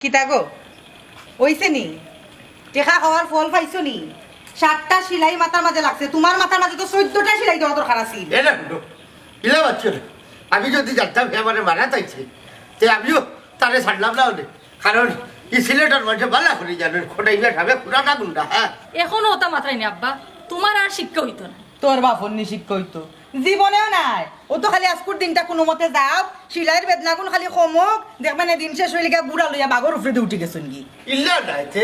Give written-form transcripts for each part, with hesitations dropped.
কিতা গো ওইছে নি টেকা খাওয়ার ফল পাইছো নি? 7টা সেলাই মাথার মাঝে লাগছে, তোমার মাথার মাঝে তো 14টা সেলাই দেওয়া দরকার আছিল। এটা শুনো ইলা বাচ্চা আমি যদি জানতাম এবারে মারা চাইছে তে আমিও তারে ছাড়লাম না ওদের, কারণ ই সিলেটার মাঝে বালা করে জানেন খোটাইবে খাবে পুরাটা গুন্ডা। হ্যাঁ এখনো ওটা মাথায় নি আব্বা, তোমার আর শিক্ষা হইতো না। তোর বাপর নি শিক্ষা হইতো জীবনেও নাই। ও তো খালি আজকুর দিনটা কোনো মতে যাও, সিলাইয়ের বেদনাগুন খালি কমক, দেখবেন দিন শেষ হইলে গিয়া বুড়া লইয়া বাগর উপরে দিয়ে উঠে গেছেন কি। ইল্লা নাইতে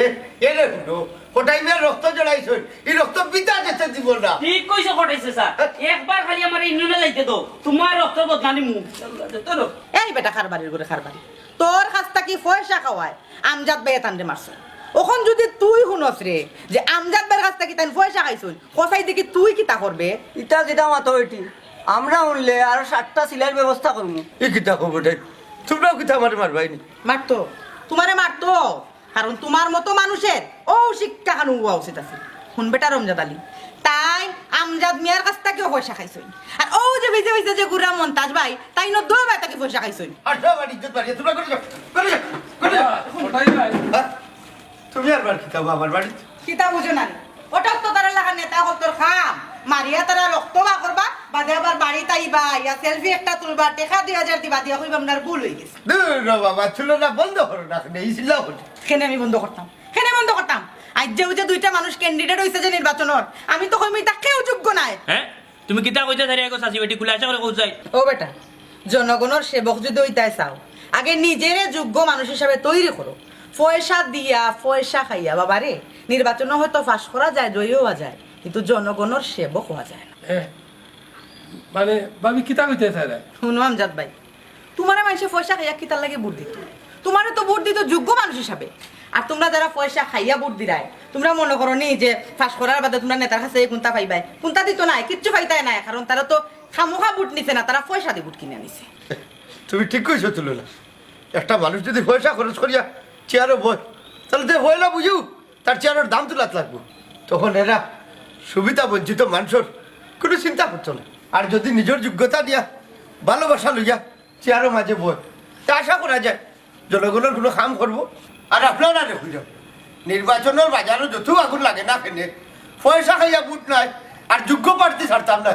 এলে শুনো খোটাইবে রক্ত জড়াইছেন, এই রক্ত পিতা যেতে দিব না। ঠিক কইছো কটাইছে স্যার, একবার খালি আমার ইউনিয়নে যাইতে দাও, তোমার রক্ত বদনানি মুখ চলো। এই বেটা খারবারির করে খারবারি, তোর কাছটা কি পয়সা খাওয়ায় আমজাদ ভাই তান্ডে মারছ। ওখন যদি তুই শুনস রে যে আমজাদ ভাইয়ের কাছ থেকে তাই পয়সা খাইছুন, কসাই দেখি তুই কিতা করবে? ইটা যেটা মাতো এটি আমরা উনলে আরো 7টা সিলাইয়ের ব্যবস্থা করবো। এই কিতা খবর নাই, তোমরাও কিতা আমার মারবাইনি। মারতো তোমারে মারতো, কারণ তোমার মতো মানুষের ও শিক্ষা খান হওয়া উচিত আছে। শুন বেটা রমজাদ আলী, তাই আমজাদ মিয়ার কাছ থেকেও পয়সা খাইছুন, আর ও যে ভিজে ভিজে যে গুড়া মন্তাজ ভাই তাই ন দো ভাই তাকে পয়সা খাইছুন। আর সব আর ইজ্জত বাড়িয়ে তোমরা করে যাও করে যাও করে যাও। হ্যাঁ? তুমি আর বার কিতা আমার বাড়ি কিতা বুঝো না ওটাও তো তারা লাগা নেতা হল তোর খাম মারিয়া তারা রক্ত বা করবা বাদে আবার বাড়ি তাইবা ইয়া সেলফি একটা তুলবা টেকা 2000 দিবা দিয়া কইবা আপনার ভুল হয়ে গেছে। না বাবা ছিল না বন্ধ করো না এই ছিলা হল কেন আমি বন্ধ করতাম, কেন বন্ধ করতাম? আজ যে দুইটা মানুষ ক্যান্ডিডেট হইছে যে নির্বাচনের, আমি তো কইমি তা কেউ যোগ্য নাই। হ্যাঁ তুমি কিতা কইতে দাঁড়িয়ে গো সাসি বেটি খুলাসা করে কইছাই। ও বেটা, জনগণের সেবক যদি হইতাই চাও আগে নিজেরে যোগ্য মানুষ হিসাবে তৈরি করো। পয়সা দিয়া পয়সা খাইয়া বাবারে নির্বাচনে হয়তো ফাঁস করা যায়, জয়ী হওয়া যায়, কিন্তু জনগণের সেবক হওয়া যায় না। মানে ভাবি কিতা কইতে চাই শুনো আমজাদ ভাই, তোমার মানুষে পয়সা খাইয়া কিতার লাগে ভোট দিত? তোমারও তো ভোট দিত যোগ্য মানুষ হিসাবে। আর তোমরা যারা পয়সা খাইয়া ভোট দিরাই, তোমরা মনে করো নি যে ফাঁস করার বাদে তোমরা নেতার কাছে কোনটা পাইবাই, কোনটা দিত নাই, কিচ্ছু পাইতাই নাই, কারণ তারা তো খামোখা ভোট নিছে না, তারা পয়সা দিয়ে ভোট কিনে নিছে। তুমি ঠিক কইছো তুলো না, একটা মানুষ যদি পয়সা খরচ করিয়া চেয়ারও বই তাহলে তো হইলা বুঝু তার চেয়ারের দাম তোলাত লাগবো, তখন এরা সুবিধা বঞ্চিত মানুষের কোনো চিন্তা করতো না। আর যদি নিজের যোগ্যতা দিয়া ভালোবাসা লইয়া চেয়ারও মাঝে বই, তা আশা করা যায় জনগণের কোনো কাম করবো। আর আপনারা দেখুন নির্বাচনের বাজারও যত আগুন লাগে না কেনে পয়সা খাইয়া বুট নাই আর যোগ্য প্রার্থী ছাড়তাম না।